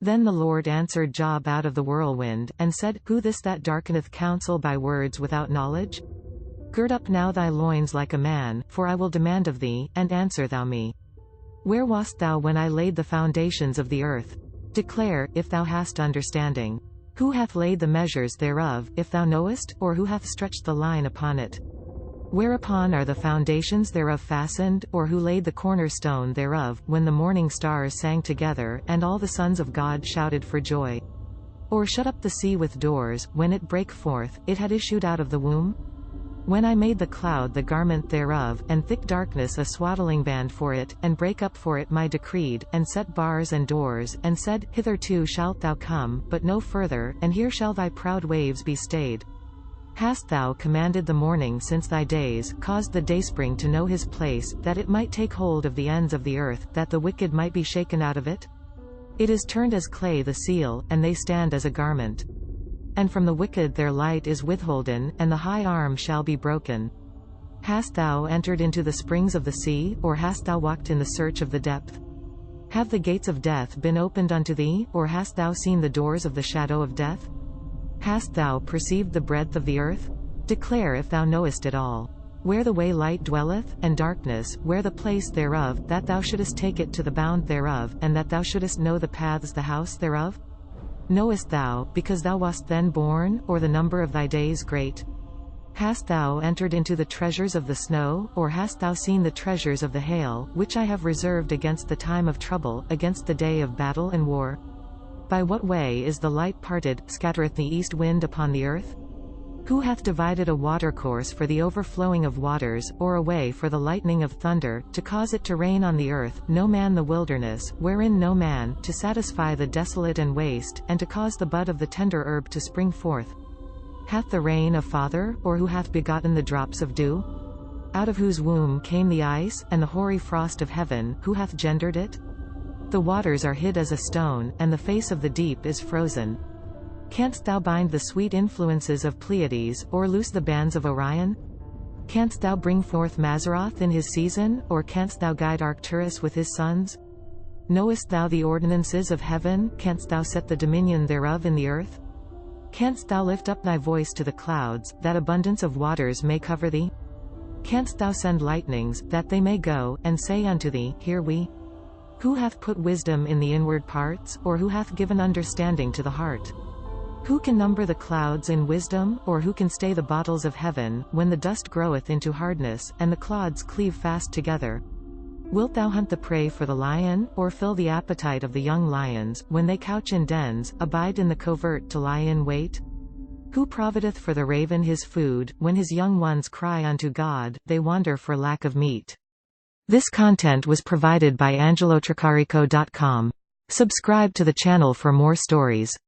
Then the Lord answered Job out of the whirlwind, and said, Who this that darkeneth counsel by words without knowledge? Gird up now thy loins like a man, for I will demand of thee, and answer thou me. Where wast thou when I laid the foundations of the earth? Declare, if thou hast understanding. Who hath laid the measures thereof, if thou knowest, or who hath stretched the line upon it? Whereupon are the foundations thereof fastened, or who laid the cornerstone thereof, when the morning stars sang together, and all the sons of God shouted for joy? Or shut up the sea with doors, when it brake forth, it had issued out of the womb? When I made the cloud the garment thereof, and thick darkness a swaddlingband for it, and brake up for it my decreed, and set bars and doors, and said, Hitherto shalt thou come, but no further, and here shall thy proud waves be stayed. Hast thou commanded the morning since thy days, caused the dayspring to know his place, that it might take hold of the ends of the earth, that the wicked might be shaken out of it? It is turned as clay the seal, and they stand as a garment. And from the wicked their light is withholden, and the high arm shall be broken. Hast thou entered into the springs of the sea, or hast thou walked in the search of the depth? Have the gates of death been opened unto thee, or hast thou seen the doors of the shadow of death? Hast thou perceived the breadth of the earth? Declare if thou knowest it all. Where the way light dwelleth, and darkness, where the place thereof, that thou shouldest take it to the bound thereof, and that thou shouldest know the paths the house thereof? Knowest thou, because thou wast then born, or the number of thy days great? Hast thou entered into the treasures of the snow, or hast thou seen the treasures of the hail, which I have reserved against the time of trouble, against the day of battle and war? By what way is the light parted, scattereth the east wind upon the earth? Who hath divided a watercourse for the overflowing of waters, or a way for the lightning of thunder, to cause it to rain on the earth, no man the wilderness, wherein no man, to satisfy the desolate and waste, and to cause the bud of the tender herb to spring forth? Hath the rain a father, or who hath begotten the drops of dew? Out of whose womb came the ice, and the hoary frost of heaven, who hath gendered it? The waters are hid as a stone, and the face of the deep is frozen. Canst thou bind the sweet influences of Pleiades, or loose the bands of Orion? Canst thou bring forth Mazzaroth in his season, or canst thou guide Arcturus with his sons? Knowest thou the ordinances of heaven? Canst thou set the dominion thereof in the earth? Canst thou lift up thy voice to the clouds, that abundance of waters may cover thee? Canst thou send lightnings, that they may go, and say unto thee, Hear we? Who hath put wisdom in the inward parts, or who hath given understanding to the heart? Who can number the clouds in wisdom, or who can stay the bottles of heaven, when the dust groweth into hardness, and the clods cleave fast together? Wilt thou hunt the prey for the lion, or fill the appetite of the young lions, when they couch in dens, abide in the covert to lie in wait? Who provideth for the raven his food, when his young ones cry unto God, they wander for lack of meat? This content was provided by angelotricarico.com. Subscribe to the channel for more stories.